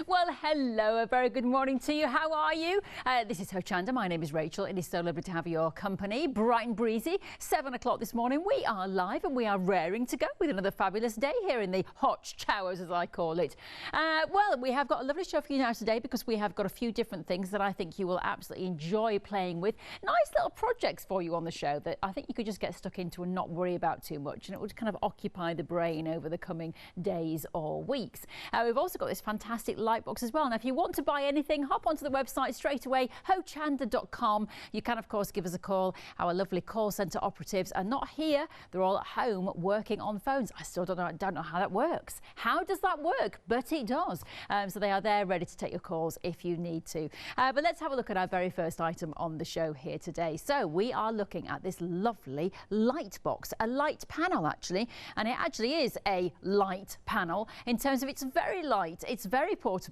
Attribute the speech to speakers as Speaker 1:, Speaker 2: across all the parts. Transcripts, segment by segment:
Speaker 1: Well, hello, a very good morning to you. How are you? This is Hochanda. My name is Rachel. It is so lovely to have your company. Bright and breezy. 7 o'clock this morning. We are live and we are raring to go with another fabulous day here in the hot showers, as I call it. Well, we have got a lovely show for you now today because we have got a few different things that I think you will absolutely enjoy playing with. Nice little projects for you on the show that I think you could just get stuck into and not worry about too much, and it would kind of occupy the brain over the coming days or weeks. We've also got this fantastic light box as well. Now, if you want to buy anything, hop onto the website straight away, hochanda.com. You can, of course, give us a call. Our lovely call centre operatives are not here. They're all at home working on phones. I still don't know how that works. How does that work? But it does. So they are there ready to take your calls if you need to. But let's have a look at our very first item on the show here today. So we are looking at this lovely light box, a light panel actually, and it actually is a light panel in terms of it's very light, it's very portable.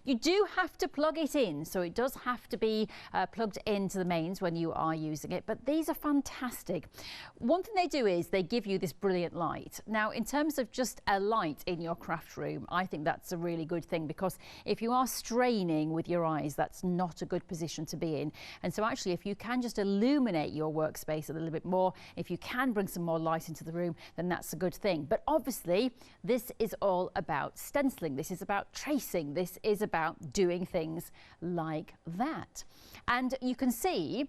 Speaker 1: You do have to plug it in, so it does have to be plugged into the mains when you are using it, but these are fantastic. One thing they do is they give you this brilliant light. Now, in terms of just a light in your craft room, I think that's a really good thing, because if you are straining with your eyes, that's not a good position to be in. And so actually, if you can just illuminate your workspace a little bit more, if you can bring some more light into the room, then that's a good thing. But obviously, this is all about stenciling. This is about tracing. This is about doing things like that. And you can see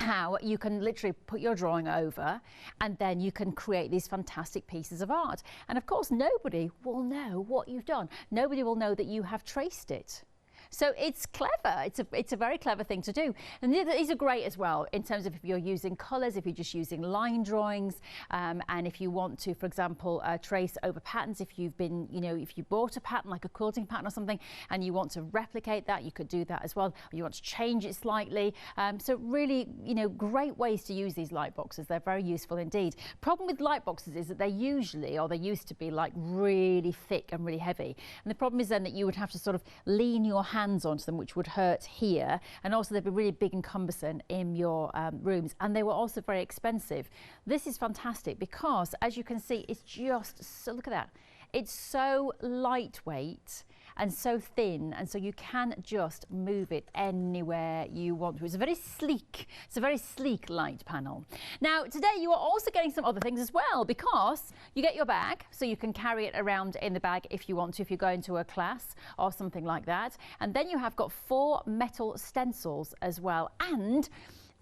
Speaker 1: how you can literally put your drawing over and then you can create these fantastic pieces of art. And of course, nobody will know what you've done. Nobody will know that you have traced it. So it's clever. It's a very clever thing to do. And these are great as well in terms of if you're using colours, if you're just using line drawings, and if you want to, for example, trace over patterns. If you've been, if you bought a pattern like a quilting pattern or something, and you want to replicate that, you could do that as well. Or you want to change it slightly. So really, great ways to use these light boxes. They're very useful indeed. Problem with light boxes is that they usually, or they used to be, like really thick and really heavy. And the problem is then that you would have to sort of lean your hands onto them, which would hurt here, and also they'd be really big and cumbersome in your rooms, and they were also very expensive. This is fantastic because, as you can see, it's just so, look at that, it's so lightweight and so thin, and so you can just move it anywhere you want to. It's a very sleek light panel. Now today you are also getting some other things as well, because you get your bag, so you can carry it around in the bag if you want to, if you go into a class or something like that. And then you have got 4 metal stencils as well, and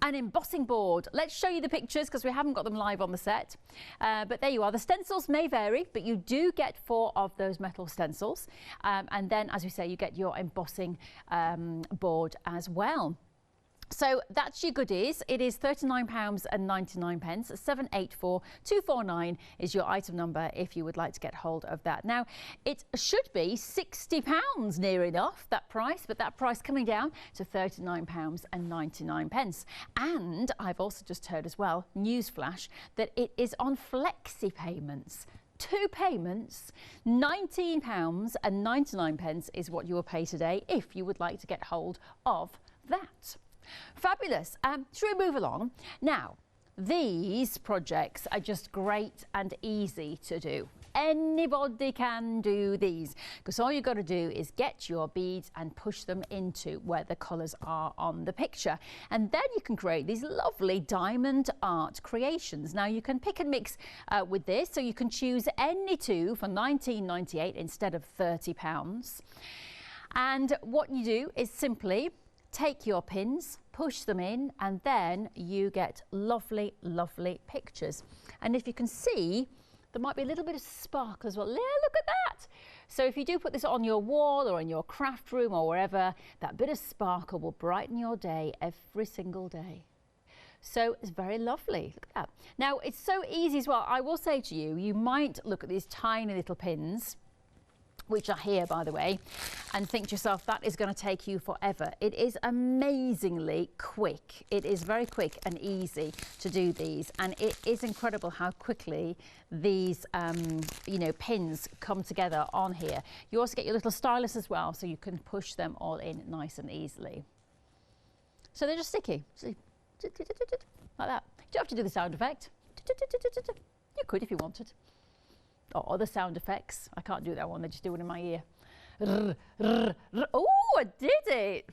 Speaker 1: an embossing board. Let's show you the pictures because we haven't got them live on the set. But there you are. The stencils may vary, but you do get 4 of those metal stencils. And then, as we say, you get your embossing board as well. So that's your goodies. It is £39.99. 784249 is your item number if you would like to get hold of that. Now, it should be £60 near enough, that price, but that price coming down to £39.99. And I've also just heard as well, newsflash, that it is on flexi payments. 2 payments, £19.99 is what you will pay today if you would like to get hold of that. Fabulous. Should we move along? Now, these projects are just great and easy to do. Anybody can do these, because all you've got to do is get your beads and push them into where the colours are on the picture. And then you can create these lovely diamond art creations. Now, you can pick and mix with this, so you can choose any 2 for £19.98 instead of £30. And what you do is simply take your pins, push them in, and then you get lovely, lovely pictures. And if you can see, there might be a little bit of sparkle as well. Yeah, look at that. So if you do put this on your wall or in your craft room or wherever, that bit of sparkle will brighten your day every single day. So it's very lovely. Look at that. Now, it's so easy as well. I will say to you, you might look at these tiny little pins, which are here, by the way, and think to yourself, that is going to take you forever. It is amazingly quick. It is very quick and easy to do these, and it is incredible how quickly these pins come together on here. You also get your little stylus as well, so you can push them all in nice and easily. So they're just sticky, like that. You don't have to do the sound effect. You could if you wanted. Or other sound effects. I can't do that one, they just do it in my ear. Oh, I did it.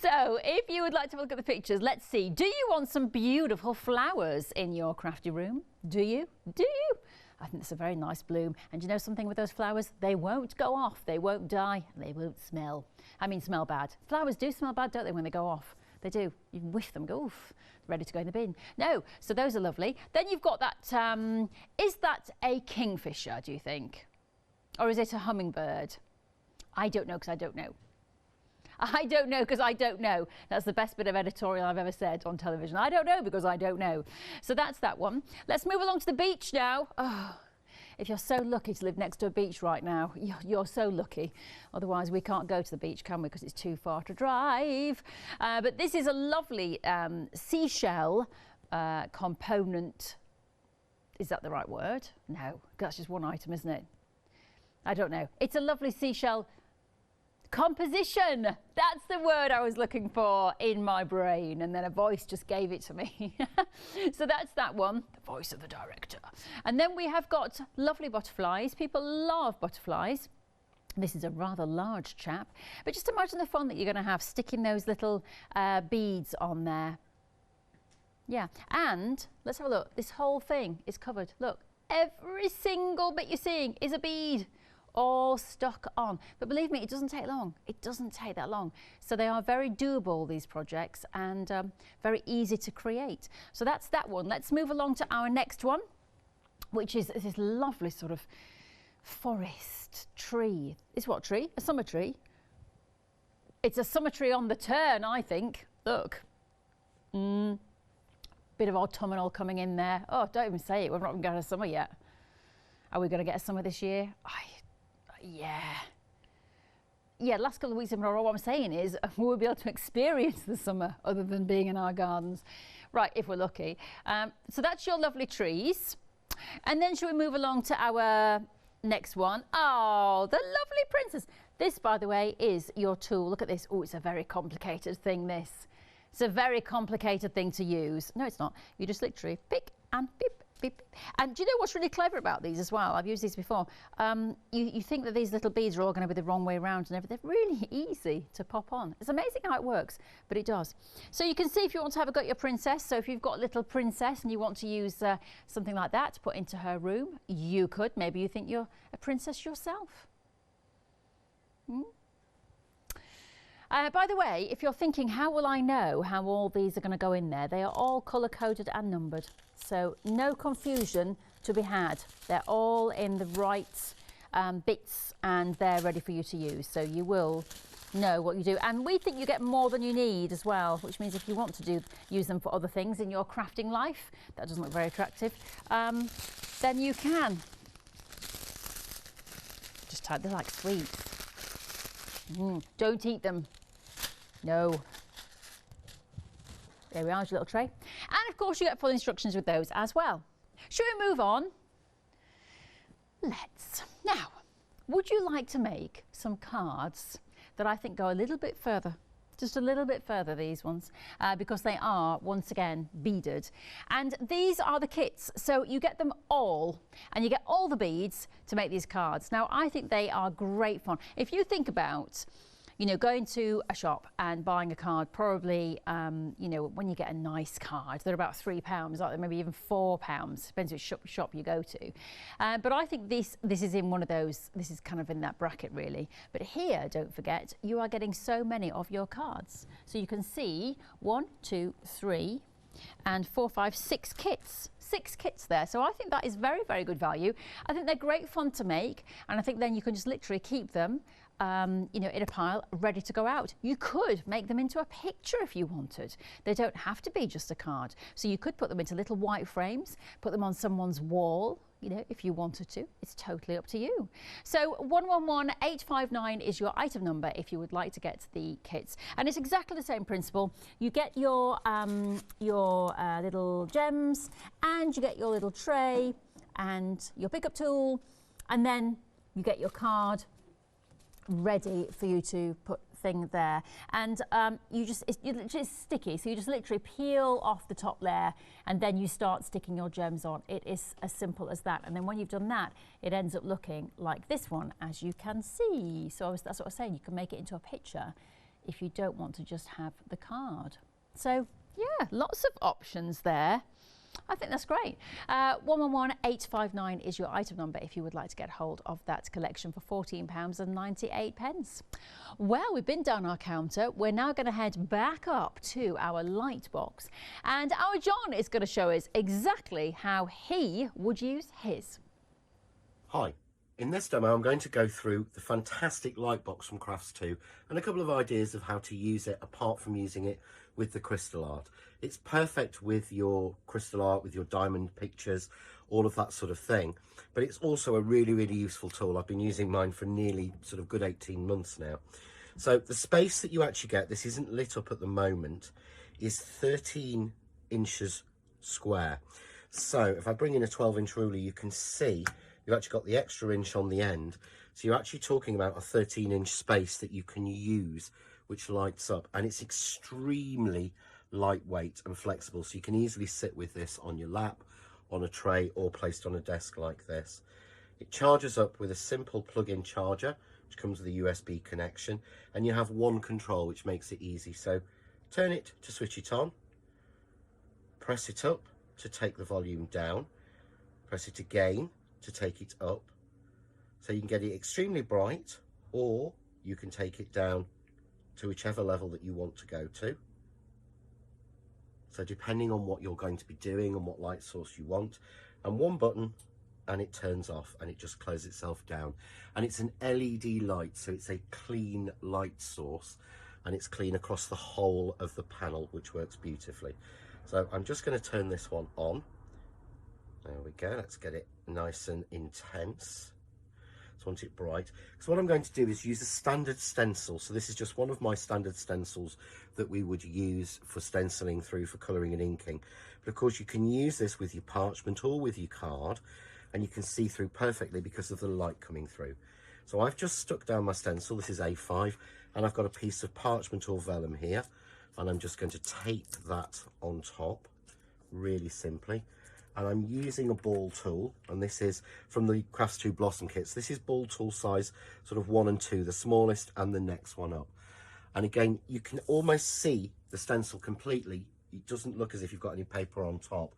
Speaker 1: So if you would like to look at the pictures, let's see. Do you want some beautiful flowers in your crafty room? Do you? Do you? I think it's a very nice bloom. And you know something with those flowers? They won't go off. They won't die. They won't smell. I mean, smell bad. Flowers do smell bad, don't they, when they go off? They do. You can whiff them, go, oof, ready to go in the bin. No, so those are lovely. Then you've got that, is that a kingfisher, do you think? Or is it a hummingbird? I don't know because I don't know. I don't know because I don't know. That's the best bit of editorial I've ever said on television. I don't know because I don't know. So that's that one. Let's move along to the beach now. Oh, if you're so lucky to live next to a beach right now, you're so lucky. Otherwise, we can't go to the beach, can we? Because it's too far to drive. But this is a lovely seashell component. Is that the right word? No, that's just one item, isn't it? I don't know. It's a lovely seashell composition. That's the word I was looking for in my brain, and then a voice just gave it to me. So that's that one, the voice of the director. And then we have got lovely butterflies. People love butterflies. This is a rather large chap, but just imagine the fun that you're going to have sticking those little beads on there. Yeah, and let's have a look. This whole thing is covered. Look, every single bit you're seeing is a bead, all stuck on. But believe me, it doesn't take long. It doesn't take that long. So they are very doable, these projects, and very easy to create. So that's that one. Let's move along to our next one, which is this lovely sort of forest tree. It's what tree? A summer tree. It's a summer tree on the turn, I think. Look. Bit of autumnal coming in there. Oh, don't even say it. We've not even got a summer yet. Are we going to get a summer this year? Yeah, last couple of weeks in a row, what I'm saying is we'll be able to experience the summer other than being in our gardens. Right, if we're lucky. So that's your lovely trees. And then shall we move along to our next one? Oh, the lovely princess. This, by the way, is your tool. Look at this. Oh, it's a very complicated thing, this. It's a very complicated thing to use. No, it's not. You just literally pick and beep. Beep. And do you know what's really clever about these as well? I've used these before. You think that these little beads are all going to be the wrong way around and everything. They're really easy to pop on. It's amazing how it works, but it does. So you can see if you want to have a go at your princess. So if you've got a little princess and you want to use something like that to put into her room, you could. Maybe you think you're a princess yourself. By the way, if you're thinking, how will I know how all these are going to go in there? They are all colour-coded and numbered. So no confusion to be had. They're all in the right bits and they're ready for you to use. So you will know what you do. And we think you get more than you need as well, which means if you want to use them for other things in your crafting life, that doesn't look very attractive, then you can. Just type, they're like sweets. Don't eat them. No. There we are, your little tray. And of course you get full instructions with those as well. Shall we move on? Let's. Now, would you like to make some cards that I think go a little bit further? Just a little bit further, these ones, because they are, once again, beaded. And these are the kits. So you get them all, and you get all the beads to make these cards. Now, I think they are great fun. If you think about, you know, going to a shop and buying a card, probably, you know, when you get a nice card, they're about £3, aren't they? Maybe even £4, depends which shop you go to. But I think this is in one of those, this is kind of in that bracket really. But here, don't forget, you are getting so many of your cards. So you can see 1, 2, 3, and 4, 5, 6 kits. 6 kits there. So I think that is very, very good value. I think they're great fun to make, and I think then you can just literally keep them you know, in a pile ready to go out. You could make them into a picture if you wanted. They don't have to be just a card. So you could put them into little white frames, put them on someone's wall, you know, if you wanted to. It's totally up to you. So 111859 is your item number if you would like to get the kits. And it's exactly the same principle. You get your little gems, and you get your little tray and your pickup tool, and then you get your card ready for you to put thing there. And it's sticky, so you just literally peel off the top layer and then you start sticking your gems on. It is as simple as that. And then when you've done that, it ends up looking like this one, as you can see. So that's what I was saying, you can make it into a picture if you don't want to just have the card. So yeah, lots of options there. I think that's great. 111859 is your item number if you would like to get hold of that collection for £14.98. Well, we've been down our counter. We're now going to head back up to our light box, and our John is going to show us exactly how he would use his.
Speaker 2: Hi. In this demo, I'm going to go through the fantastic light box from Crafts2 and a couple of ideas of how to use it apart from using it with the crystal art. It's perfect with your crystal art, with your diamond pictures, all of that sort of thing. But it's also a really, really useful tool. I've been using mine for nearly sort of good 18 months now. So the space that you actually get, this isn't lit up at the moment, is 13 inches square. So if I bring in a 12-inch ruler, you can see you've actually got the extra inch on the end. So you're actually talking about a 13-inch space that you can use, which lights up. And it's extremely lightweight and flexible. So you can easily sit with this on your lap, on a tray, or placed on a desk like this. It charges up with a simple plug-in charger, which comes with a USB connection. And you have one control, which makes it easy. So turn it to switch it on. Press it up to take the volume down. Press it again to take it up, so you can get it extremely bright, or you can take it down to whichever level that you want to go to. So depending on what you're going to be doing and what light source you want, and one button and it turns off and it just closes itself down. And it's an LED light, so it's a clean light source, and it's clean across the whole of the panel, which works beautifully. So I'm just going to turn this one on. There we go, let's get it nice and intense. So I want it bright. So what I'm going to do is use a standard stencil. So this is just one of my standard stencils that we would use for stenciling through, for colouring and inking. But of course you can use this with your parchment or with your card, and you can see through perfectly because of the light coming through. So I've just stuck down my stencil, this is A5, and I've got a piece of parchment or vellum here, and I'm just going to tape that on top really simply. And I'm using a ball tool, and this is from the Crafts2 Blossom kits. This is ball tool size sort of 1 and 2, the smallest and the next one up. And again, you can almost see the stencil completely. It doesn't look as if you've got any paper on top.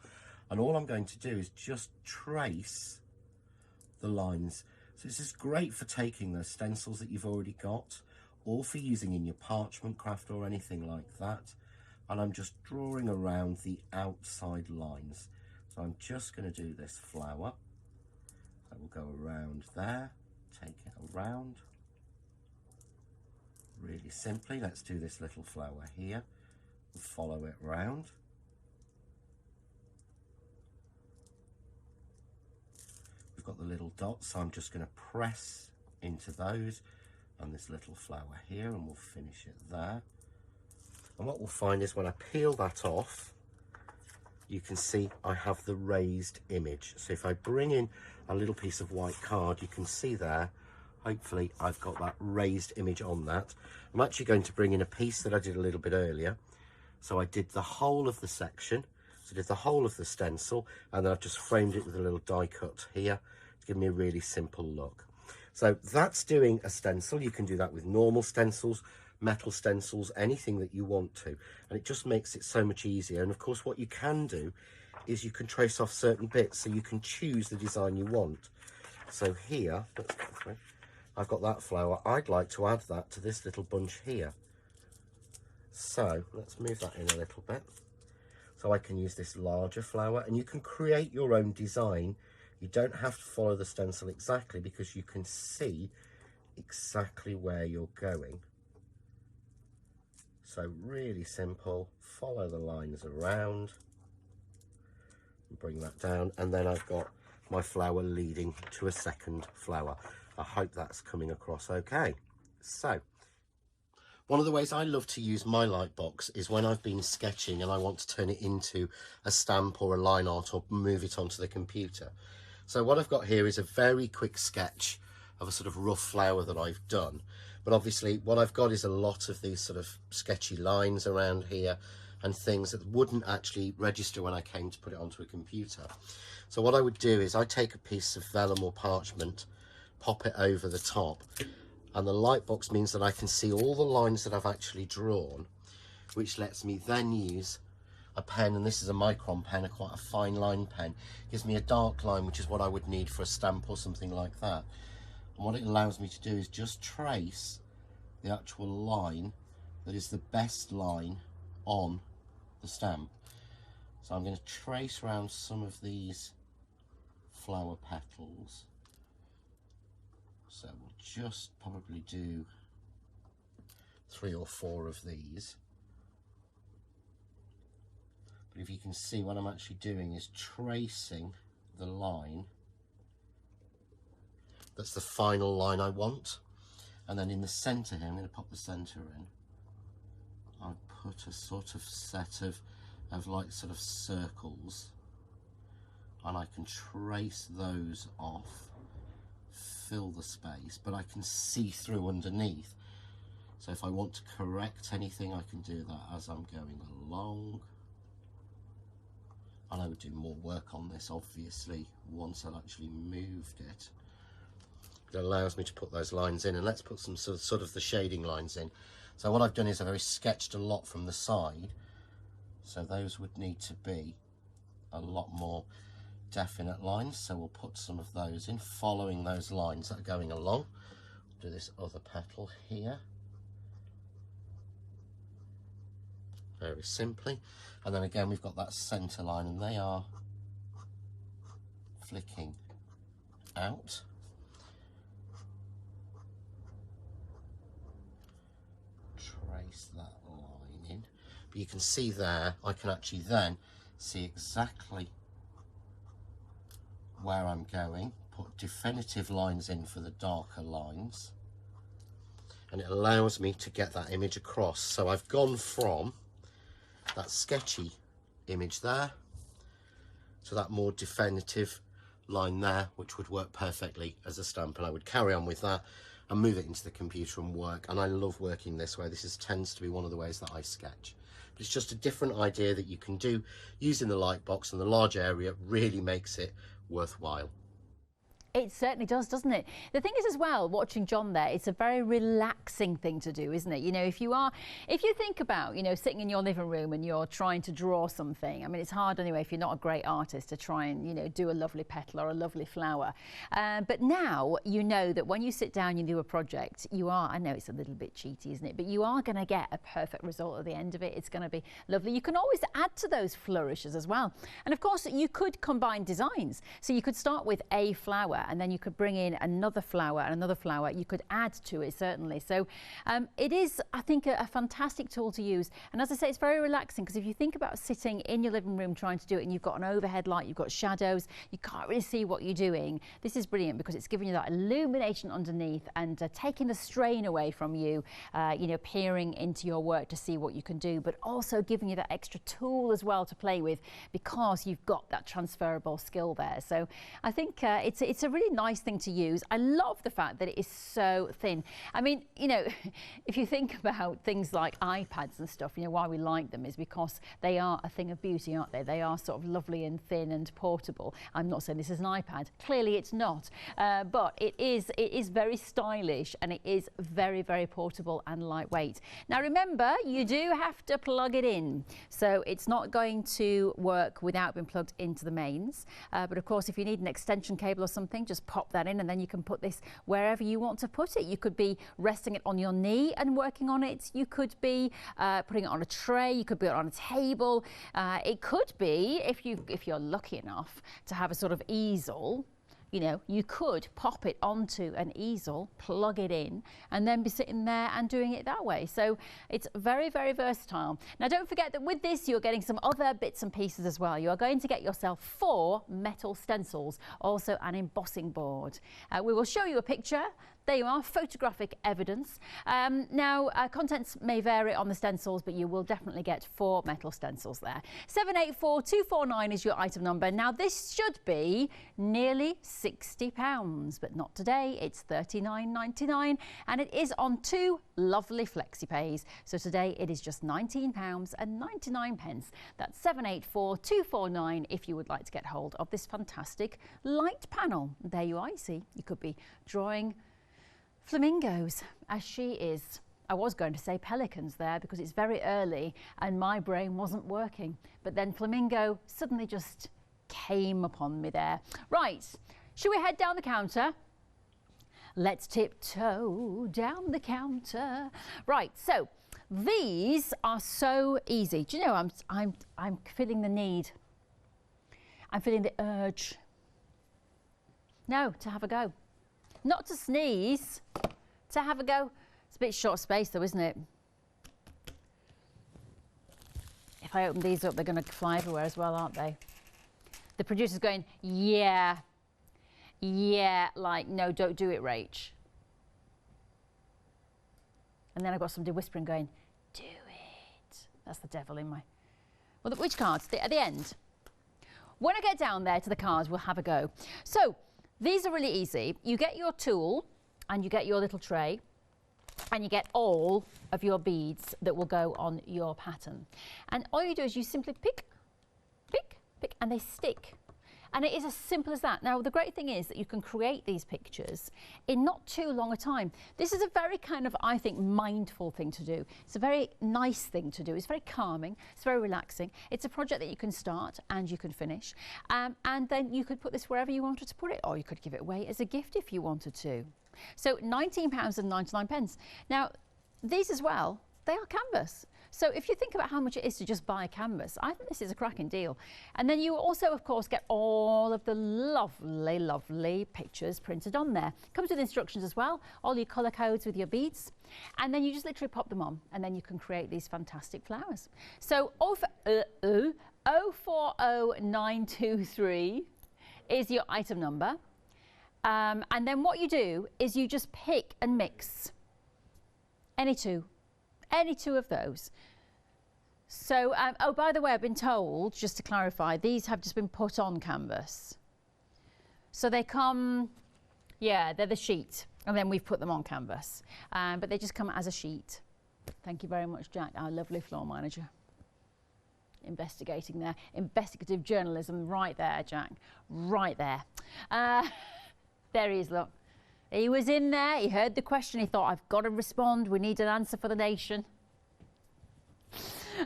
Speaker 2: And all I'm going to do is just trace the lines. So this is great for taking those stencils that you've already got, or for using in your parchment craft or anything like that. And I'm just drawing around the outside lines. So I'm just going to do this flower. So we'll go around there, take it around. Really simply, let's do this little flower here. We'll follow it round. We've got the little dots, so I'm just going to press into those and this little flower here, and we'll finish it there. And what we'll find is when I peel that off, you can see I have the raised image. So if I bring in a little piece of white card, you can see there, hopefully I've got that raised image on that. I'm actually going to bring in a piece that I did a little bit earlier. So I did the whole of the section, so I did the whole of the stencil, and then I've just framed it with a little die cut here to give me a really simple look. So that's doing a stencil. You can do that with normal stencils, metal stencils, anything that you want to, and it just makes it so much easier. And of course what you can do is you can trace off certain bits, so you can choose the design you want. So here, let's go through, I've got that flower. I'd like to add that to this little bunch here, so let's move that in a little bit so I can use this larger flower. And you can create your own design. You don't have to follow the stencil exactly, because you can see exactly where you're going. So really simple, follow the lines around, and bring that down, and then I've got my flower leading to a second flower. I hope that's coming across okay. So, one of the ways I love to use my light box is when I've been sketching and I want to turn it into a stamp or a line art or move it onto the computer. So what I've got here is a very quick sketch of a sort of rough flower that I've done. But obviously what I've got is a lot of these sort of sketchy lines around here and things that wouldn't actually register when I came to put it onto a computer. So what I would do is I take a piece of vellum or parchment, pop it over the top, and the light box means that I can see all the lines that I've actually drawn, which lets me then use a pen, and this is a micron pen, quite a fine line pen. Gives me a dark line, which is what I would need for a stamp or something like that. And what it allows me to do is just trace the actual line that is the best line on the stamp. So I'm going to trace around some of these flower petals. So we'll just probably do 3 or 4 of these. But if you can see, what I'm actually doing is tracing the line that's the final line I want. And then in the centre here, I'm going to pop the centre in. I put a sort of set of like sort of circles, and I can trace those off, fill the space, but I can see through underneath. So if I want to correct anything, I can do that as I'm going along. And I would do more work on this obviously once I've actually moved it. It allows me to put those lines in, and let's put some sort of the shading lines in. So what I've done is I've sketched a lot from the side, so those would need to be a lot more definite lines. So we'll put some of those in, following those lines that are going along. Do this other petal here, very simply, and then again we've got that centre line, and they are flicking out. Trace that line in, but you can see there I can actually then see exactly where I'm going, put definitive lines in for the darker lines, and it allows me to get that image across. So I've gone from that sketchy image there to that more definitive line there, which would work perfectly as a stamp, and I would carry on with that and move it into the computer and work. And I love working this way. This tends to be one of the ways that I sketch. But it's just a different idea that you can do using the light box, and the large area really makes it worthwhile.
Speaker 1: It certainly does, doesn't it? The thing is as well, watching John there, it's a very relaxing thing to do, isn't it? You know, if you think about, you know, sitting in your living room and you're trying to draw something, I mean, it's hard anyway if you're not a great artist to try and, you know, do a lovely petal or a lovely flower. But now you know that when you sit down and you do a project, you are, I know it's a little bit cheaty, isn't it? But you are going to get a perfect result at the end of it. It's going to be lovely. You can always add to those flourishes as well. And of course, you could combine designs. So you could start with a flower, and then you could bring in another flower and another flower. You could add to it, certainly. So it is, I think, a fantastic tool to use. And as I say, it's very relaxing, because if you think about sitting in your living room trying to do it, and you've got an overhead light, you've got shadows, you can't really see what you're doing. This is brilliant because it's giving you that illumination underneath and taking the strain away from you, you know, peering into your work to see what you can do, but also giving you that extra tool as well to play with, because you've got that transferable skill there. So I think it's a really nice thing to use. I love the fact that it is so thin. I mean, you know, if you think about things like iPads and stuff, you know, why we like them is because they are a thing of beauty, aren't they? They are sort of lovely and thin and portable. I'm not saying this is an iPad. Clearly it's not. But it is very stylish, and it is very, very portable and lightweight. Now remember, you do have to plug it in. So it's not going to work without being plugged into the mains. But of course, if you need an extension cable or something, just pop that in, and then you can put this wherever you want to put it. You could be resting it on your knee and working on it. You could be putting it on a tray. You could be on a table. It could be, if you're lucky enough to have a sort of easel, you know, you could pop it onto an easel, plug it in, and then be sitting there and doing it that way. So it's very, very versatile. Now, don't forget that with this, you're getting some other bits and pieces as well. You are going to get yourself 4 metal stencils, also an embossing board. We will show you a picture. There you are, photographic evidence. Now, contents may vary on the stencils, but you will definitely get 4 metal stencils there. 784249 is your item number. Now, this should be nearly £60. £60, but not today. It's £39.99 and it is on 2 lovely flexi pays. So today it is just £19.99. That's 784-249 if you would like to get hold of this fantastic light panel. There you are, you see, you could be drawing flamingos as she is. I was going to say pelicans there because it's very early and my brain wasn't working, but then flamingo suddenly just came upon me there. Right, should we head down the counter? Let's tiptoe down the counter. Right, so these are so easy. Do you know, I'm feeling the need. I'm feeling the urge. No, to have a go. Not to sneeze, to have a go. It's a bit short space though, isn't it? If I open these up, they're going to fly everywhere as well, aren't they? The producer's going, yeah, like, no, don't do it, Rach. And then I've got somebody whispering going, do it. That's the devil in my... Well, which cards? At the end. When I get down there to the cards, we'll have a go. So, these are really easy. You get your tool and you get your little tray and you get all of your beads that will go on your pattern. And all you do is you simply pick, and they stick. And it is as simple as that. Now, the great thing is that you can create these pictures in not too long a time. This is a very kind of, I think, mindful thing to do. It's a very nice thing to do. It's very calming. It's very relaxing. It's a project that you can start and you can finish. And then you could put this wherever you wanted to put it, or you could give it away as a gift if you wanted to. So £19.99. Now, these as well, they are canvas. So if you think about how much it is to just buy a canvas, I think this is a cracking deal. And then you also, of course, get all of the lovely, lovely pictures printed on there. Comes with instructions as well, all your colour codes with your beads. And then you just literally pop them on and then you can create these fantastic flowers. So 040923 is your item number. And then what you do is you just pick and mix any two of those. So, oh, by the way, I've been told, just to clarify, these have just been put on canvas. So they come, yeah, they're the sheet, and then we've put them on canvas. But they just come as a sheet. Thank you very much, Jack, our lovely floor manager. Investigating there. Investigative journalism right there, Jack. Right there. There he is, look. He was in there, he heard the question, he thought, I've got to respond, we need an answer for the nation.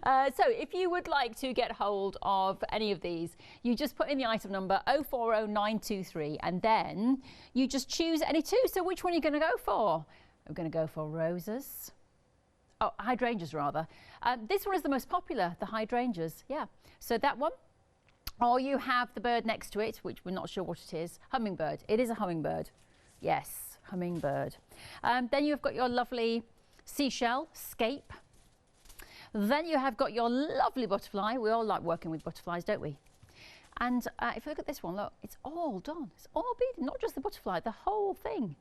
Speaker 1: So if you would like to get hold of any of these, you just put in the item number 040923 and then you just choose any two. So which one are you going to go for? I'm going to go for roses. Oh, hydrangeas rather. This one is the most popular, the hydrangeas, yeah. So that one. Or you have the bird next to it, which we're not sure what it is. Hummingbird. It is a hummingbird. Yes, hummingbird. Then you've got your lovely seashell, scape. Then you have got your lovely butterfly. We all like working with butterflies, don't we? And if you look at this one, look, it's all done. It's all beaded, not just the butterfly. The whole thing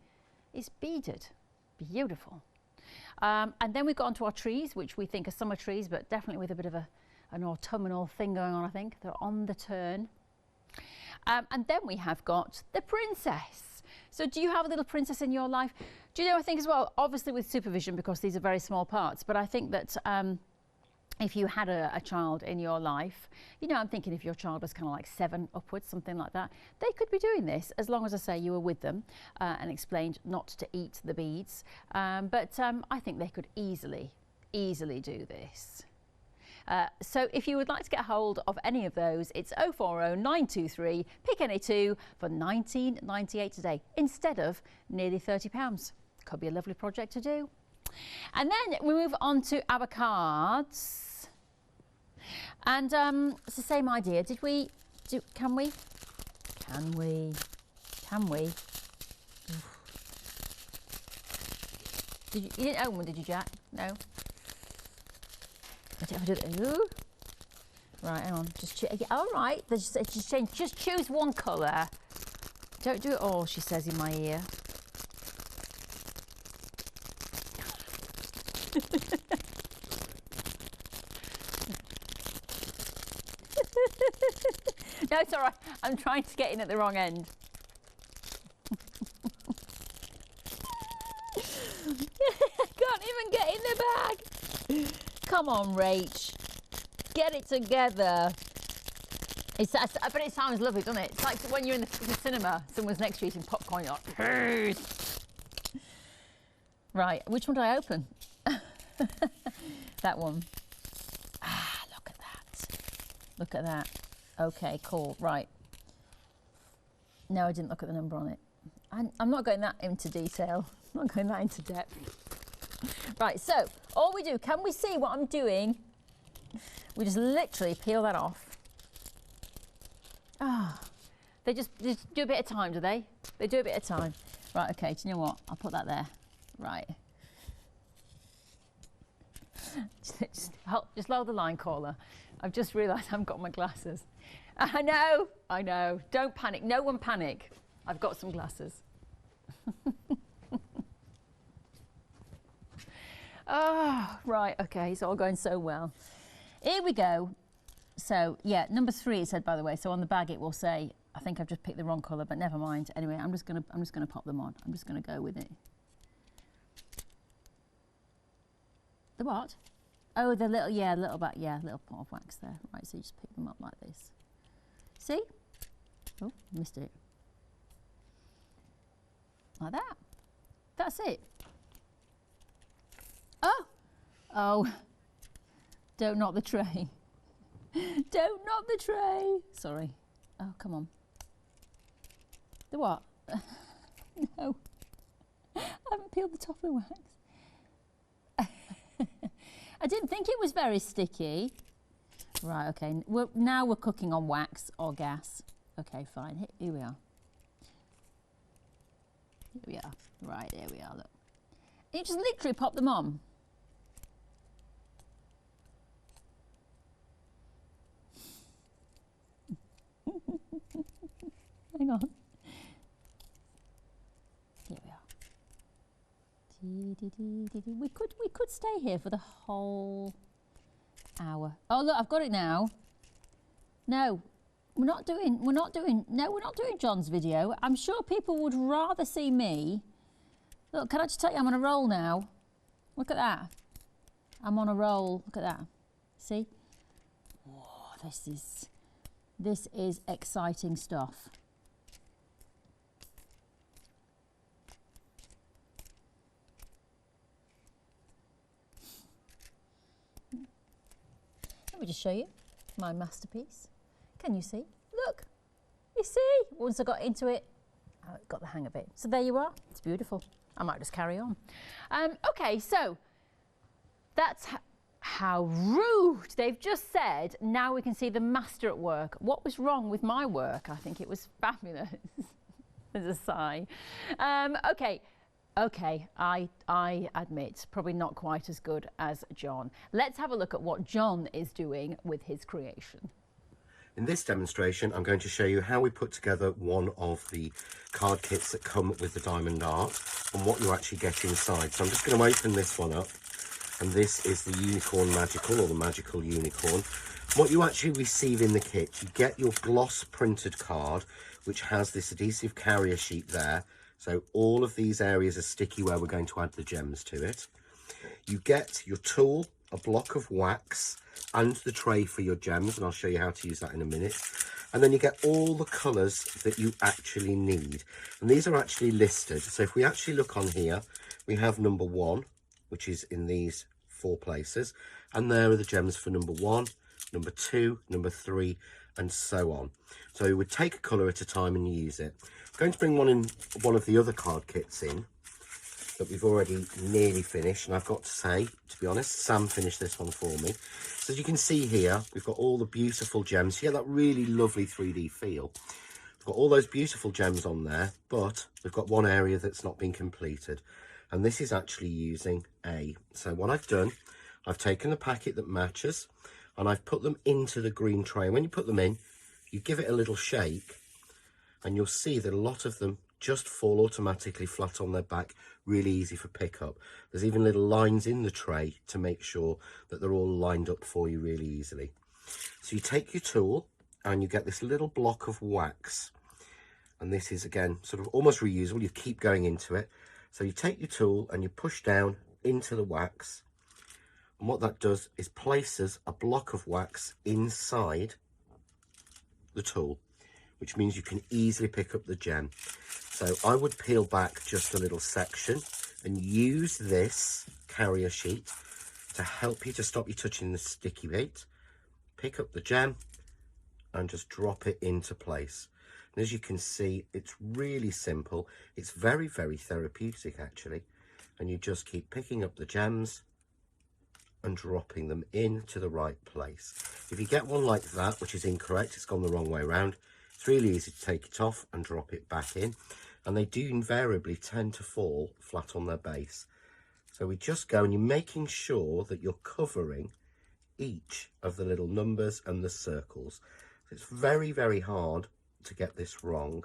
Speaker 1: is beaded. Beautiful. And then we've got onto our trees, which we think are summer trees, but definitely with a bit of an autumnal thing going on, I think. They're on the turn. And then we have got the princess. So do you have a little princess in your life? Do you know, I think as well, obviously with supervision, because these are very small parts, but I think that if you had a child in your life, you know, I'm thinking if your child was kind of like 7 upwards, something like that, they could be doing this as long as I say you were with them and explained not to eat the beads. But I think they could easily do this. So if you would like to get hold of any of those, it's 040923, pick any two for £19.98 today instead of nearly £30. Could be a lovely project to do. And then we move on to our cards. And it's the same idea. Can we? You didn't open one, did you, Jack? No. Ooh. Right, hang on. All right. Just choose one colour. Don't do it all, she says in my ear. No, it's all right. I'm trying to get in at the wrong end. Can't even get in the bag. Come on, Rach. Get it together. But it sounds lovely, doesn't it? It's like when you're in the cinema, someone's next to you eating popcorn, you're like, hey. Right, which one do I open? That one. Ah, look at that. Look at that. Okay, cool. Right. No, I didn't look at the number on it. I'm not going that into detail. I'm not going that into depth. Right, so all we do, can we see what I'm doing? We just literally peel that off. Ah, they just do a bit of time, do they? They do a bit of time. Right, okay, do you know what? I'll put that there. Right. Just lower the line caller. I've just realised I haven't got my glasses. I know. Don't panic. No one panic. I've got some glasses. Oh, right, okay, it's all going so well. Here we go. So, yeah, number 3 it said, by the way. So on the bag it will say, I think I've just picked the wrong colour, but never mind. Anyway, I'm just gonna pop them on. I'm just gonna go with it. The what? Oh, the little, little pot of wax there. Right, so you just pick them up like this. See? Oh, missed it. Like that. That's it. Oh. Don't knock the tray. Don't knock the tray. Sorry. Oh, come on. The what? No. I haven't peeled the top of the wax. I didn't think it was very sticky. Right, okay. Now we're cooking on wax or gas. Okay, fine. Here we are. Here we are. Right, here we are, look. You just literally pop them on. Hang on. Here we are. We could stay here for the whole hour. Oh look, I've got it now. No, we're not doing John's video. I'm sure people would rather see me. Look, can I just tell you, I'm on a roll now. Look at that. I'm on a roll. Look at that. See? Whoa, this is exciting stuff. Let me just show you my masterpiece. Can you see? Look, you see? Once I got into it, I got the hang of it. So there you are. It's beautiful. I might just carry on. Okay, so that's how rude. They've just said, now we can see the master at work. What was wrong with my work? I think it was fabulous. There's a sigh. Okay, I admit, probably not quite as good as John. Let's have a look at what John is doing with his creation.
Speaker 2: In this demonstration, I'm going to show you how we put together one of the card kits that come with the diamond art and what you actually get inside. So I'm just going to open this one up, and this is the Unicorn Magical, or the Magical Unicorn. What you actually receive in the kit, you get your gloss printed card, which has this adhesive carrier sheet there. So all of these areas are sticky where we're going to add the gems to it. You get your tool, a block of wax, and the tray for your gems, and I'll show you how to use that in a minute. And then you get all the colours that you actually need. And these are actually listed. So if we actually look on here, we have number 1, which is in these 4 places. And there are the gems for number 1, number 2, number 3, and so on. So we would take a colour at a time and use it. I'm going to bring one of the other card kits in that we've already nearly finished, and I've got to say, to be honest, Sam finished this one for me. So as you can see here, we've got all the beautiful gems. You get that really lovely 3D feel. We've got all those beautiful gems on there, but we've got one area that's not been completed, and this is actually using A. So what I've done, I've taken the packet that matches, and I've put them into the green tray. And when you put them in, you give it a little shake, and you'll see that a lot of them just fall automatically flat on their back, really easy for pickup. There's even little lines in the tray to make sure that they're all lined up for you really easily. So you take your tool and you get this little block of wax, and this is again sort of almost reusable. You keep going into it, So you take your tool and you push down into the wax, and what that does is places a block of wax inside the tool, which means you can easily pick up the gem. So I would peel back just a little section and use this carrier sheet to help you to stop you touching the sticky bit. Pick up the gem and just drop it into place. And as you can see, it's really simple. It's very, very therapeutic actually. And you just keep picking up the gems and dropping them into the right place. If you get one like that, which is incorrect, it's gone the wrong way around, it's really easy to take it off and drop it back in. And they do invariably tend to fall flat on their base. So we just go, and you're making sure that you're covering each of the little numbers and the circles. It's very, very hard to get this wrong.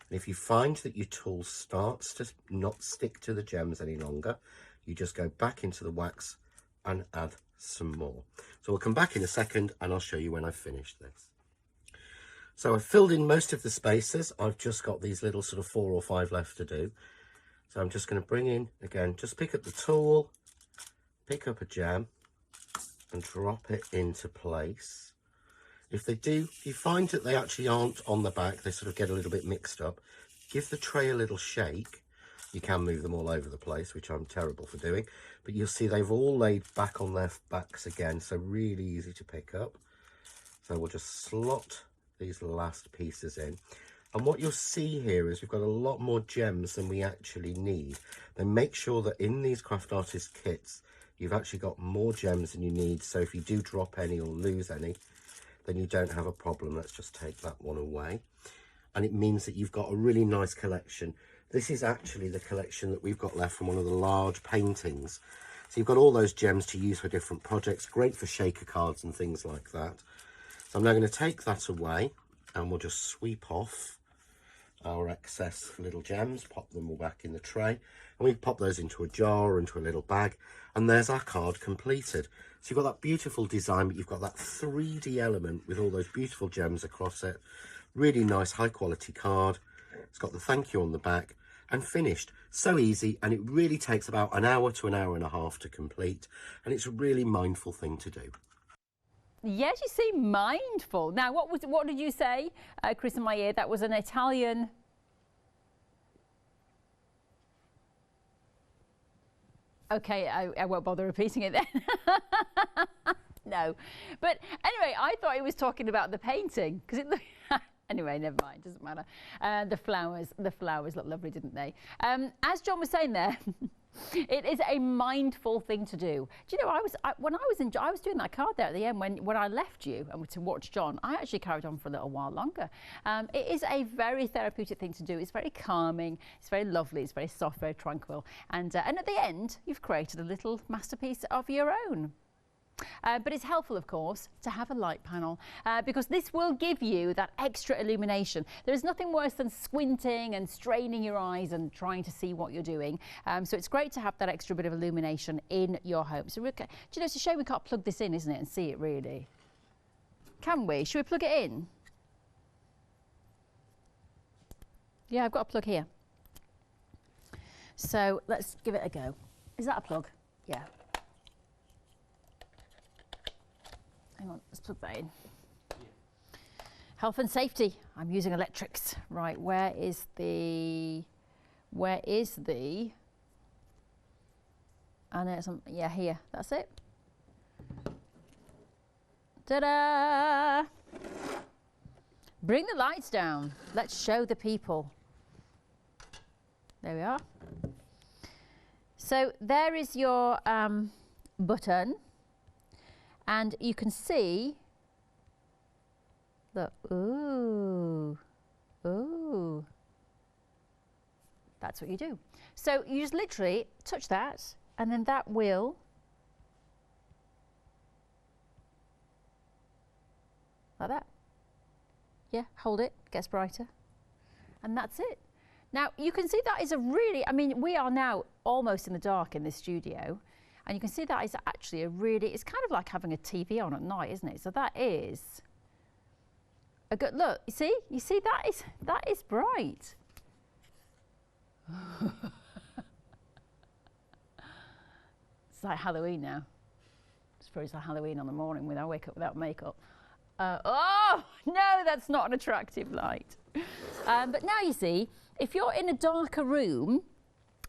Speaker 2: And if you find that your tool starts to not stick to the gems any longer, you just go back into the wax and add some more. So we'll come back in a second and I'll show you when I've finished this. So I've filled in most of the spaces. I've just got these little sort of 4 or 5 left to do. So I'm just going to bring in, again, just pick up the tool, pick up a gem and drop it into place. If you find that they actually aren't on the back, they sort of get a little bit mixed up, give the tray a little shake. You can move them all over the place, which I'm terrible for doing, but you'll see they've all laid back on their backs again, so really easy to pick up. So we'll just slot these last pieces in. And what you'll see here is we've got a lot more gems than we actually need. Then make sure that in these craft artist kits, you've actually got more gems than you need. So if you do drop any or lose any, then you don't have a problem. Let's just take that one away. And it means that you've got a really nice collection. This is actually the collection that we've got left from one of the large paintings. So you've got all those gems to use for different projects. Great for shaker cards and things like that. So I'm now going to take that away and we'll just sweep off our excess little gems, pop them all back in the tray, and we pop those into a jar or into a little bag, and there's our card completed. So you've got that beautiful design, but you've got that 3D element with all those beautiful gems across it. Really nice high quality card. It's got the thank you on the back and finished. So easy, and it really takes about an hour to an hour and a half to complete, and it's a really mindful thing to do.
Speaker 1: Yes, you see, mindful. Now, what did you say, Chris, in my ear? That was an Italian. Okay, I won't bother repeating it then. No, but anyway, I thought he was talking about the painting because it looked. Anyway, never mind, doesn't matter. The flowers look lovely, didn't they? As John was saying there, it is a mindful thing to do. Do you know, I was doing that card there at the end when I left you and to watch John. I actually carried on for a little while longer. It is a very therapeutic thing to do. It's very calming. It's very lovely. It's very soft, very tranquil. And at the end, you've created a little masterpiece of your own. But it's helpful, of course, to have a light panel because this will give you that extra illumination. There is nothing worse than squinting and straining your eyes and trying to see what you're doing. So it's great to have that extra bit of illumination in your home. So, do you know, it's a shame we can't plug this in, isn't it, and see it really? Can we? Should we plug it in? Yeah, I've got a plug here. So let's give it a go. Is that a plug? Yeah. Hang on, let's plug that in. Health and safety. I'm using electrics. Right, where is the? I know some. Yeah, here. That's it. Ta-da! Bring the lights down. Let's show the people. There we are. So there is your button. And you can see the, ooh, that's what you do. So you just literally touch that and then that will, like that. Yeah, hold it, gets brighter. And that's it. Now you can see that is a really, I mean, we are now almost in the dark in this studio. And you can see that is actually it's kind of like having a TV on at night, isn't it? So that is a good look. You see that is bright. It's like Halloween now. I suppose it's like Halloween on the morning when I wake up without makeup. Oh, no, that's not an attractive light. But now you see, if you're in a darker room,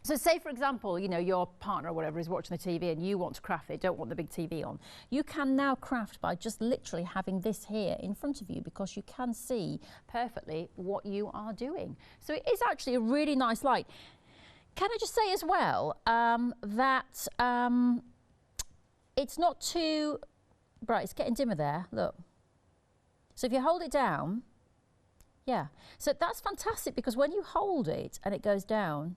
Speaker 1: so say, for example, you know, your partner or whatever is watching the TV and you want to craft, they don't want the big TV on. You can now craft by just literally having this here in front of you because you can see perfectly what you are doing. So it is actually a really nice light. Can I just say as well that it's not too bright. It's getting dimmer there, look. So if you hold it down, yeah. So that's fantastic because when you hold it and it goes down,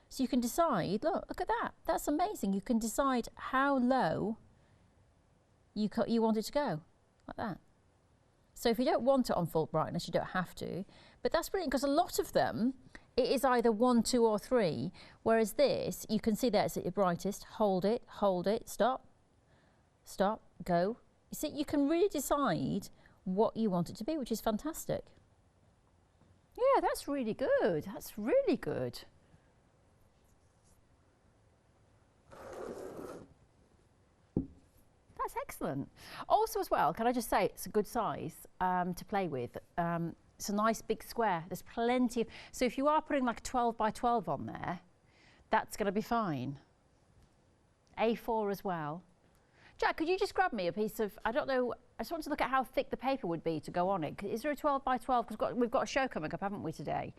Speaker 1: so you can decide, look at that. That's amazing. You can decide how low you want it to go, like that. So if you don't want it on full brightness, you don't have to. But that's brilliant because a lot of them, it is either 1, 2 or 3. Whereas this, you can see that it's at your brightest. Hold it, stop, stop, go. You see, you can really decide what you want it to be, which is fantastic. Yeah, that's really good. That's really good. That's excellent. Also as well, can I just say, it's a good size to play with. It's a nice big square. There's plenty of, so if you are putting like a 12 by 12 on there, that's going to be fine. A4 as well. Jack, could you just grab me a piece of, I don't know, I just want to look at how thick the paper would be to go on it. Is there a 12 by 12? Because we've got a show coming up, haven't we, today?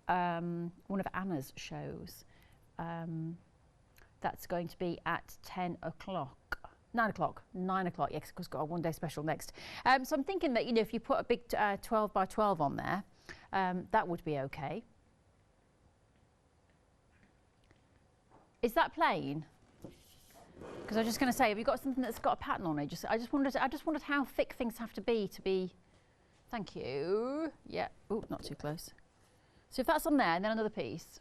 Speaker 1: One of Anna's shows. That's going to be at 10 o'clock. 9 o'clock, yeah, because we've got a one-day special next. So I'm thinking that, you know, if you put a big 12 by 12 on there, that would be okay. Is that plain? Because I was just going to say, have you got something that's got a pattern on it? I just wondered how thick things have to be. Thank you. Yeah. Oh, not too close. So if that's on there, and then another piece.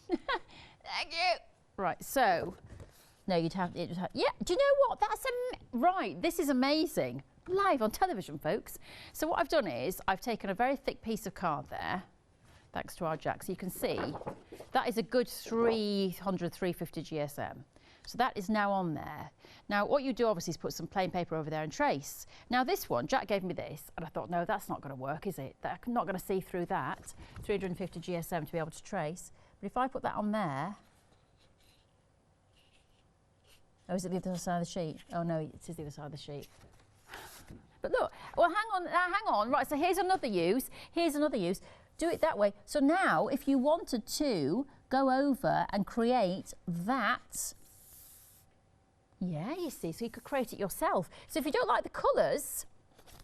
Speaker 1: Thank you. Right. So. No, you'd have, yeah, do you know what? Right, this is amazing. Live on television, folks. So what I've done is, I've taken a very thick piece of card there, thanks to our Jack. So you can see, that is a good 300, 350 GSM. So that is now on there. Now, what you do, obviously, is put some plain paper over there and trace. Now, this one, Jack gave me this, and I thought, no, that's not going to work, is it? I'm not going to see through that, 350 GSM to be able to trace. But if I put that on there, oh, is it the other side of the sheet? Oh no, it is the other side of the sheet. But look, well, hang on. Right, so here's another use. Do it that way. So now, if you wanted to go over and create that, yeah, you see, so you could create it yourself. So if you don't like the colours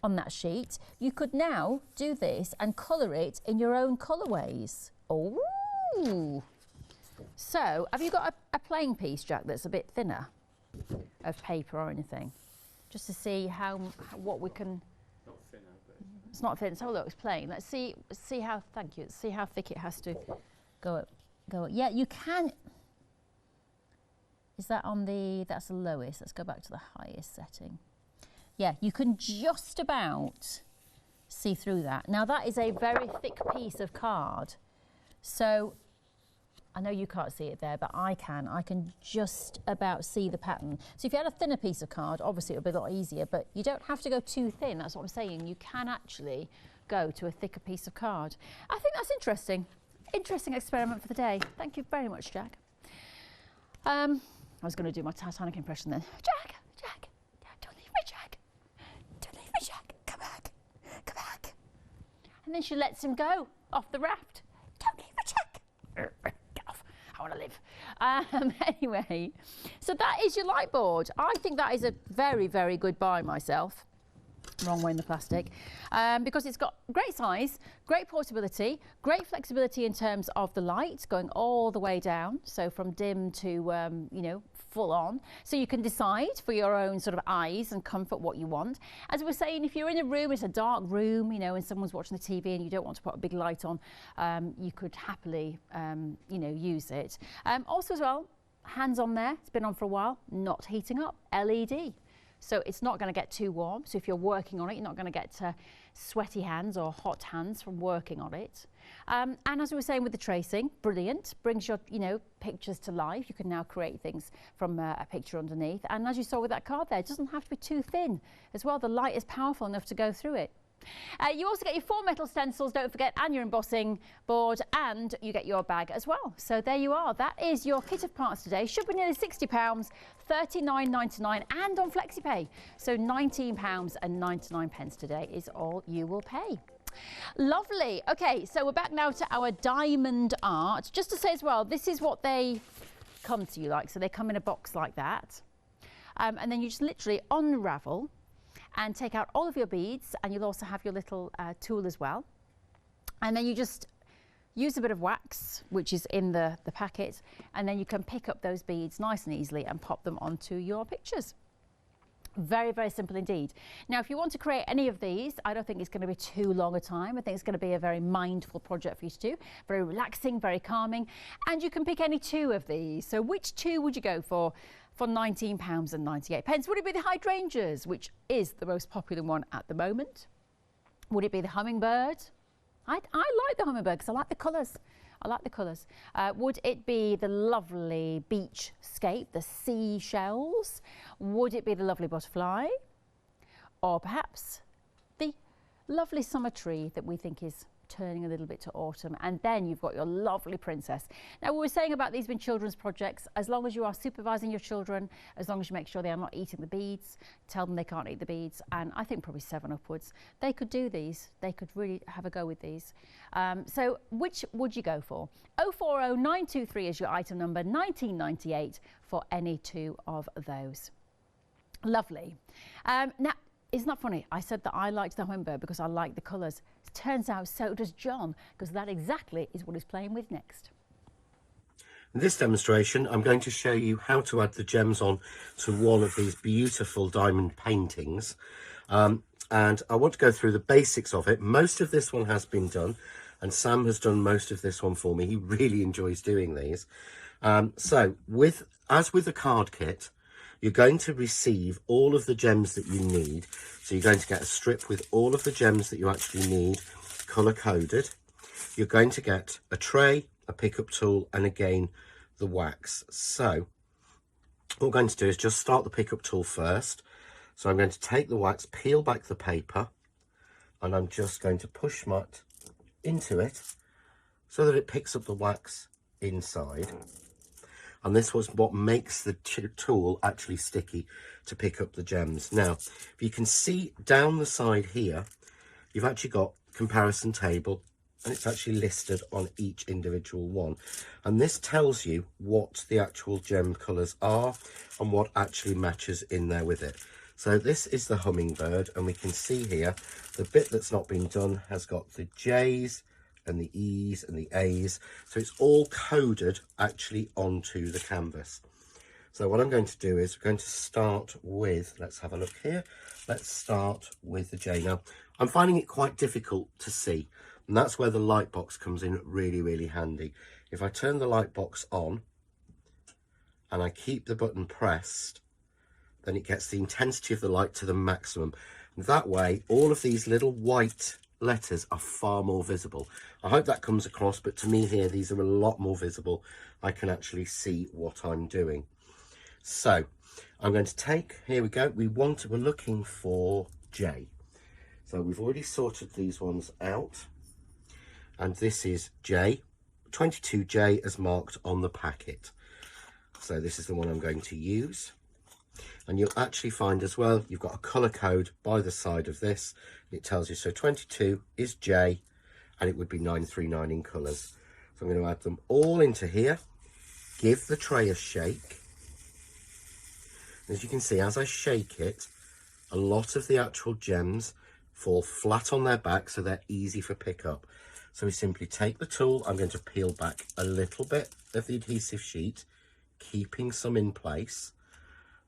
Speaker 1: on that sheet, you could now do this and colour it in your own colourways. Oh. So, have you got a plain piece, Jack, that's a bit thinner? Of paper or anything, just to see what we can. Not thinner, but it's not thin. So look, it's plain. Let's see how. Thank you. Let's see how thick it has to go up. Yeah, you can. Is that on the? That's the lowest. Let's go back to the highest setting. Yeah, you can just about see through that. Now that is a very thick piece of card, so. I know you can't see it there, but I can. I can just about see the pattern. So if you had a thinner piece of card, obviously it would be a lot easier, but you don't have to go too thin. That's what I'm saying. You can actually go to a thicker piece of card. I think that's interesting. Interesting experiment for the day. Thank you very much, Jack. I was going to do my Titanic impression then. Jack, don't leave me, Jack. Don't leave me, Jack. Come back. And then she lets him go off the raft. Don't leave me, Jack. I want to live. Anyway, so that is your light board. I think that is a very, very good buy myself. Wrong way in the plastic. Because it's got great size, great portability, great flexibility in terms of the light going all the way down. So from dim to, you know, full on. So you can decide for your own sort of eyes and comfort what you want. As we were saying, if you're in a room, it's a dark room, you know, and someone's watching the TV and you don't want to put a big light on, you could happily, you know, use it. Also as well, hands on there, it's been on for a while, not heating up, LED. so it's not going to get too warm. So if you're working on it, you're not going to get sweaty hands or hot hands from working on it. And as we were saying with the tracing, brilliant, brings your pictures to life. You can now create things from a picture underneath. And as you saw with that card there, it doesn't have to be too thin as well. The light is powerful enough to go through it. You also get your 4 metal stencils, don't forget, and your embossing board, and you get your bag as well. So there you are. That is your kit of parts today. Should be nearly £60, £39.99, and on FlexiPay. So £19.99 today is all you will pay. Lovely. Okay, so we're back now to our diamond art. Just to say as well, this is what they come to you like. So they come in a box like that. And then you just literally unravel and take out all of your beads, and you'll also have your little tool as well. And then you just use a bit of wax, which is in the packet, and then you can pick up those beads nice and easily and pop them onto your pictures. Very, very simple indeed. Now, if you want to create any of these, I don't think it's going to be too long a time. I think it's going to be a very mindful project for you to do. Very relaxing, very calming. And you can pick any 2 of these. So which 2 would you go for £19.98? Would it be the hydrangeas, which is the most popular one at the moment? Would it be the hummingbird? I like the hummingbird because I like the colours. I like the colours. Would it be the lovely beachscape, the seashells? Would it be the lovely butterfly? Or perhaps the lovely summer tree that we think is turning a little bit to autumn? And then you've got your lovely princess. Now, we were saying about these being children's projects, as long as you are supervising your children, as long as you make sure they are not eating the beads, tell them they can't eat the beads, and I think probably 7 upwards, they could do these. They could really have a go with these. So which would you go for? 040923 is your item number, 1998 for any 2 of those. Lovely. Now, isn't that funny? I said that I liked the hummingbird because I like the colours. Turns out so does John, because that exactly is what he's playing with next.
Speaker 2: In this demonstration, I'm going to show you how to add the gems on to one of these beautiful diamond paintings. And I want to go through the basics of it. Most of this one has been done, and Sam has done most of this one for me. He really enjoys doing these. So as with the card kit, you're going to receive all of the gems that you need. So you're going to get a strip with all of the gems that you actually need, colour coded. You're going to get a tray, a pickup tool, and again the wax. So what we're going to do is just start the pickup tool first. So I'm going to take the wax, peel back the paper, and I'm just going to push mat into it so that it picks up the wax inside. And this was what makes the tool actually sticky to pick up the gems. Now, if you can see down the side here, you've actually got comparison table, and it's actually listed on each individual one. And this tells you what the actual gem colours are and what actually matches in there with it. So this is the hummingbird, and we can see here the bit that's not been done has got the J's and the E's and the A's, so it's all coded actually onto the canvas. So what I'm going to do is we're going to start with, let's have a look here, let's start with the J. Now I'm finding it quite difficult to see, and that's where the light box comes in really handy. If I turn the light box on and I keep the button pressed, then it gets the intensity of the light to the maximum. And that way all of these little white letters are far more visible. I hope that comes across, but to me here these are a lot more visible. I can actually see what I'm doing. So I'm going to take, here we go, we're looking for J. So we've already sorted these ones out, and this is J, 22J as marked on the packet. So this is the one I'm going to use. And you'll actually find as well, you've got a colour code by the side of this. It tells you, so 22 is J, and it would be 939 in colours. So I'm going to add them all into here, give the tray a shake. As you can see, as I shake it, a lot of the actual gems fall flat on their back, so they're easy for pickup. So we simply take the tool, I'm going to peel back a little bit of the adhesive sheet, keeping some in place.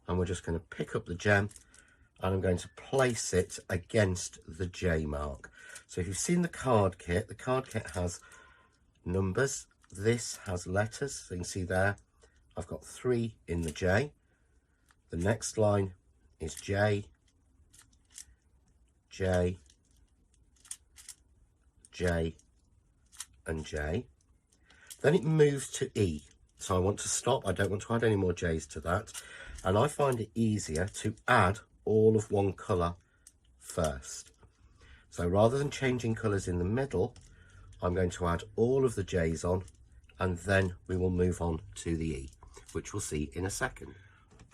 Speaker 2: And we're just going to pick up the gem, and I'm going to place it against the J mark. So if you've seen the card kit has numbers. This has letters. So you can see there, I've got 3 in the J. The next line is J, J, J and J. Then it moves to E. So I want to stop. I don't want to add any more J's to that. And I find it easier to add all of one colour first. So rather than changing colours in the middle, I'm going to add all of the J's on, and then we will move on to the E, which we'll see in a second.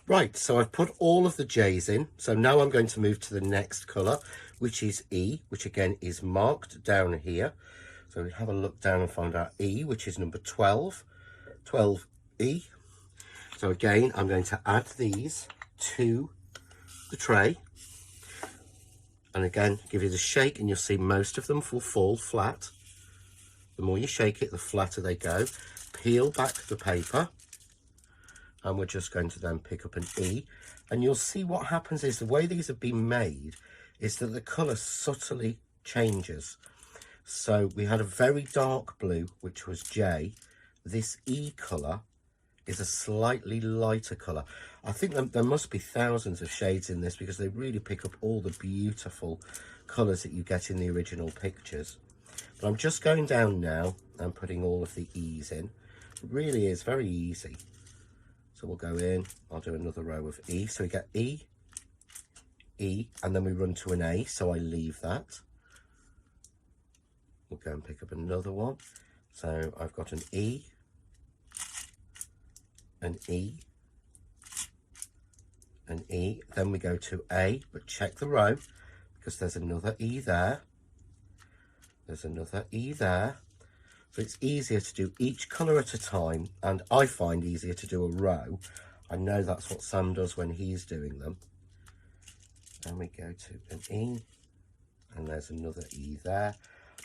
Speaker 2: Right, so I've put all of the J's in. So now I'm going to move to the next colour, which is E, which again is marked down here. So we have a look down and find out E, which is number 12, 12E. So again, I'm going to add these to the tray. And again, give it a shake and you'll see most of them will fall flat. The more you shake it, the flatter they go. Peel back the paper. And we're just going to then pick up an E. And you'll see what happens is the way these have been made is that the colour subtly changes. So we had a very dark blue, which was J. This E colour is a slightly lighter colour. I think there must be thousands of shades in this because they really pick up all the beautiful colours that you get in the original pictures. But I'm just going down now and putting all of the E's in. It really is very easy. So we'll go in, I'll do another row of E. So we get E, E, and then we run to an A, so I leave that. We'll go and pick up another one. So I've got an E, an E, an E. Then we go to A, but check the row because there's another E there. There's another E there. So it's easier to do each colour at a time, and I find easier to do a row. I know that's what Sam does when he's doing them. Then we go to an E, and there's another E there.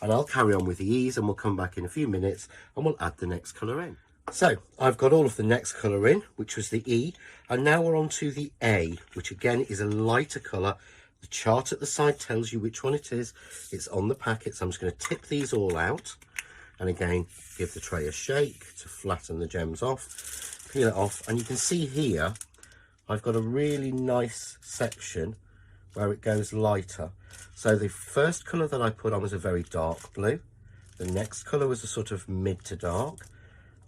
Speaker 2: And I'll carry on with the E's and we'll come back in a few minutes and we'll add the next colour in. So I've got all of the next colour in, which was the E, and now we're on to the A, which again is a lighter colour. The chart at the side tells you which one it is. It's on the packet, so I'm just going to tip these all out. And again, give the tray a shake to flatten the gems off, peel it off. And you can see here, I've got a really nice section where it goes lighter. So the first colour that I put on was a very dark blue. The next colour was a sort of mid to dark.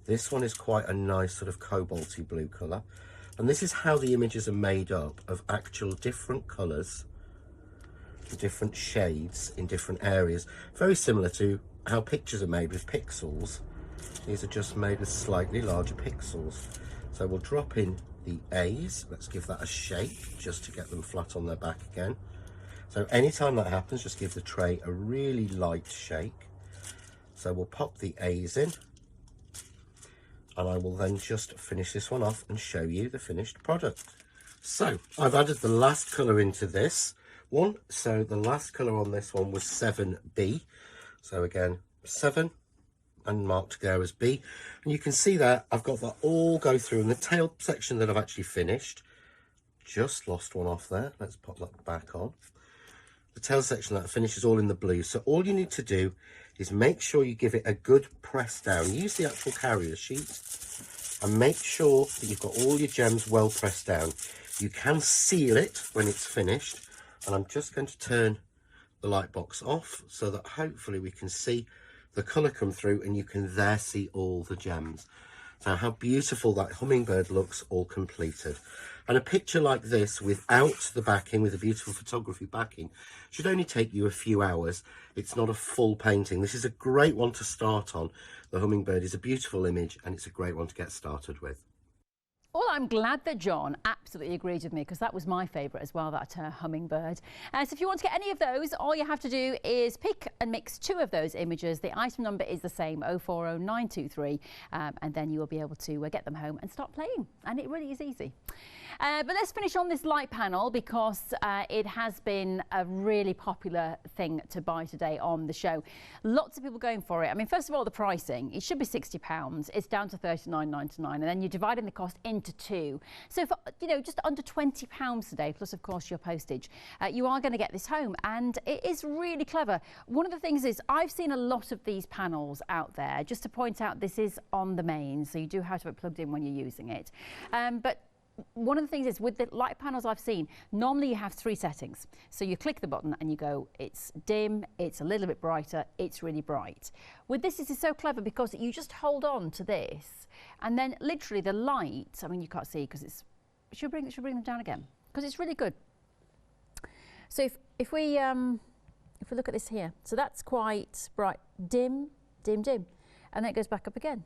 Speaker 2: This one is quite a nice sort of cobalty blue colour. And this is how the images are made up, of actual different colours, different shades in different areas. Very similar to how pictures are made with pixels. These are just made with slightly larger pixels. So we'll drop in the A's. Let's give that a shake just to get them flat on their back again. So anytime that happens, just give the tray a really light shake. So we'll pop the A's in, and I will then just finish this one off and show you the finished product. So I've added the last colour into this one. So the last colour on this one was 7B. So again, 7 and marked there as B. And you can see there, I've got that all go through, and the tail section that I've actually finished, just lost one off there. Let's pop that back on. The tail section that finishes all in the blue. So all you need to do is make sure you give it a good press down. Use the actual carrier sheet and make sure that you've got all your gems well pressed down. You can seal it when it's finished. And I'm just going to turn the light box off so that hopefully we can see the colour come through and you can there see all the gems. So how beautiful that hummingbird looks all completed. And a picture like this without the backing, with a beautiful photography backing, should only take you a few hours. It's not a full painting. This is a great one to start on. The hummingbird is a beautiful image and it's a great one to get started with.
Speaker 1: Well, I'm glad that John absolutely agreed with me, because that was my favourite as well, that hummingbird. So if you want to get any of those, all you have to do is pick and mix 2 of those images. The item number is the same, 040923, and then you will be able to get them home and start playing. And it really is easy. But let's finish on this light panel, because it has been a really popular thing to buy today on the show. Lots of people going for it. I mean, first of all, the pricing, it should be £60. It's down to £39.99, and then you're dividing the cost into 2. So for, you know, just under £20 today, plus of course your postage, you are going to get this home, and it is really clever. One of the things is, I've seen a lot of these panels out there. Just to point out, this is on the main, so you do have to have it plugged in when you're using it. But one of the things is with the light panels I've seen, normally you have 3 settings. So you click the button and you go, it's dim, it's a little bit brighter, it's really bright. With this is so clever because you just hold on to this and then literally the light, I mean you can't see because it's, should bring them down again because it's really good. So if we look at this here, so that's quite bright, dim, dim, dim, and then it goes back up again.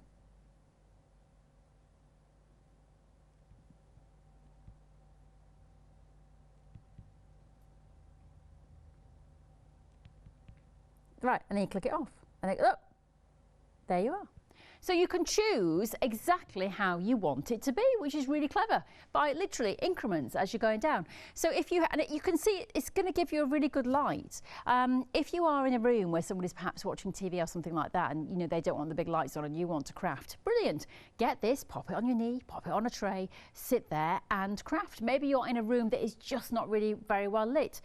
Speaker 1: Right, and then you click it off, and then, oh, there you are. So you can choose exactly how you want it to be, which is really clever, by literally increments as you're going down. So if you, and you can see it's going to give you a really good light. If you are in a room where somebody's perhaps watching TV or something like that, and you know they don't want the big lights on and you want to craft, brilliant. Get this, pop it on your knee, pop it on a tray, sit there and craft. Maybe you're in a room that is just not really very well lit.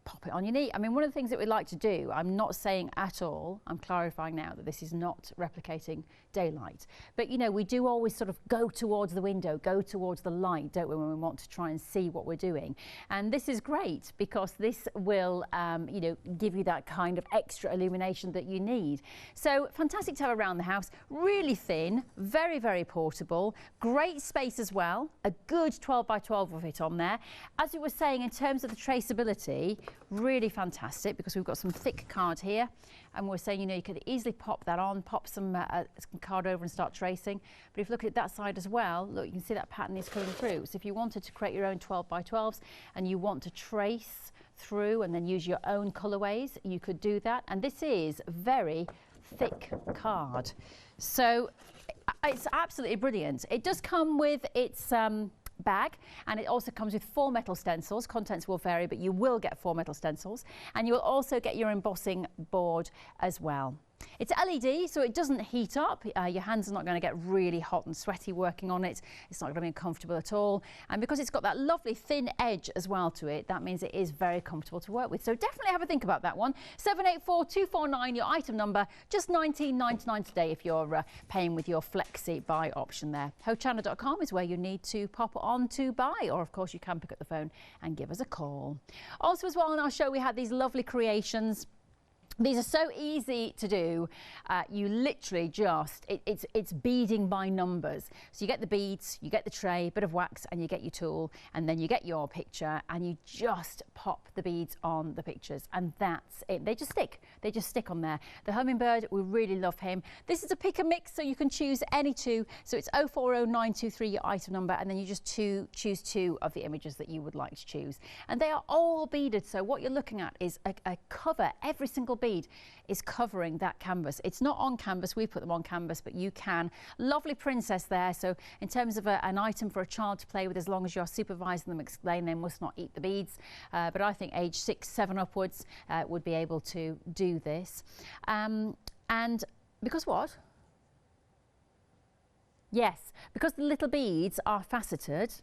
Speaker 1: Pop it on your knee. I mean, one of the things that we like to do, I'm not saying at all, I'm clarifying now that this is not replicating daylight, but you know, we do always sort of go towards the window, go towards the light, don't we, when we want to try and see what we're doing. And this is great because this will, you know, give you that kind of extra illumination that you need. So fantastic to have around the house, really thin, very, very portable, great space as well, a good 12 by 12 of it on there. As we were saying, in terms of the traceability, really fantastic because we've got some thick card here and we're saying, you know, you could easily pop that on, pop some card over and start tracing. But if you look at that side as well, look, you can see that pattern is coming through. So if you wanted to create your own 12 by 12s and you want to trace through and then use your own colorways, you could do that. And this is very thick card. So it's absolutely brilliant. It does come with its bag, and it also comes with 4 metal stencils. Contents will vary, but you will get 4 metal stencils, and you will also get your embossing board as well. It's LED, so it doesn't heat up. Your hands are not going to get really hot and sweaty working on it. It's not going to be uncomfortable at all. And because it's got that lovely thin edge as well to it, that means it is very comfortable to work with. So definitely have a think about that one. 784249, your item number, just $19.99 today if you're paying with your Flexi buy option there. Hochanda.com is where you need to pop it on to buy, or of course you can pick up the phone and give us a call. Also as well in our show we had these lovely creations. These are so easy to do. You literally just, it's beading by numbers. So you get the beads, you get the tray, bit of wax, and you get your tool, and then you get your picture, and you just pop the beads on the pictures, and that's it. They just stick on there. The Hummingbird, we really love him. This is a pick and mix, so you can choose any 2. So it's 040923, your item number, and then you just choose 2 of the images that you would like to choose. And they are all beaded, so what you're looking at is a cover. Every single bead is covering that canvas. It's not on canvas, we put them on canvas, but you can. Lovely princess there. So in terms of an item for a child to play with, as long as you're supervising them, explain they must not eat the beads. But I think age 6, 7 upwards would be able to do this. And because what? Yes, because the little beads are faceted,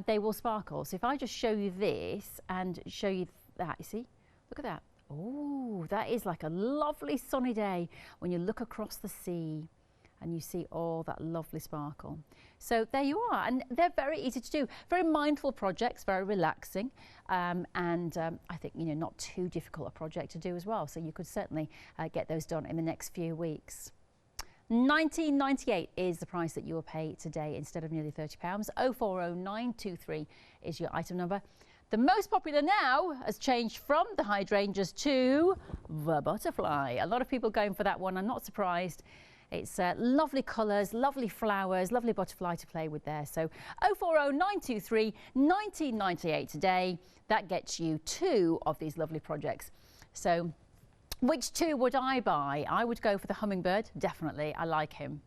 Speaker 1: they will sparkle. So if I just show you this and show you that, you see, look at that. Oh, that is like a lovely sunny day when you look across the sea and you see all that lovely sparkle. So there you are, and they're very easy to do. Very mindful projects, very relaxing, and I think, you know, not too difficult a project to do as well. So you could certainly get those done in the next few weeks. $19.98 is the price that you will pay today instead of nearly £30. 040923 is your item number. The most popular now has changed from the hydrangeas to the butterfly. A lot of people going for that one. I'm not surprised. It's lovely colours, lovely flowers, lovely butterfly to play with there. So 040923, $19.98 today. That gets you 2 of these lovely projects. So which 2 would I buy? I would go for the Hummingbird, definitely. I like him.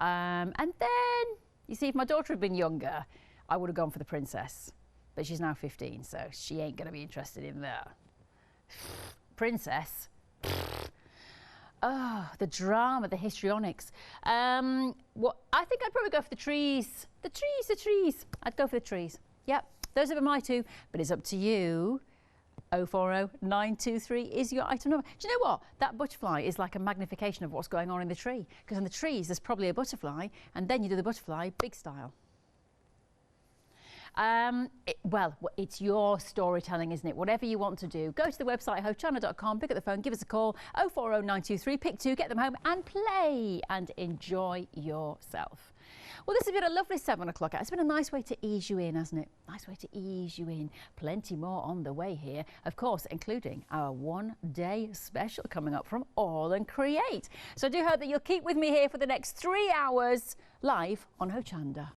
Speaker 1: And then, you see, if my daughter had been younger, I would have gone for the princess. But she's now 15, so she ain't going to be interested in that. Princess. Oh, the drama, the histrionics. What I think I'd probably go for the trees. The trees. I'd go for the trees. Yep, those are my 2, but it's up to you. 040923 is your item number. Do you know what? That butterfly is like a magnification of what's going on in the tree. Because in the trees, there's probably a butterfly, and then you do the butterfly big style. Well, it's your storytelling, isn't it? Whatever you want to do, go to the website hochanda.com, pick up the phone, give us a call, 040923, pick 2, get them home and play and enjoy yourself. Well, this has been a lovely 7 o'clock. It's been a nice way to ease you in, hasn't it? Nice way to ease you in. Plenty more on the way here, of course, including our one-day special coming up from All and Create. So I do hope that you'll keep with me here for the next 3 hours live on Hochanda.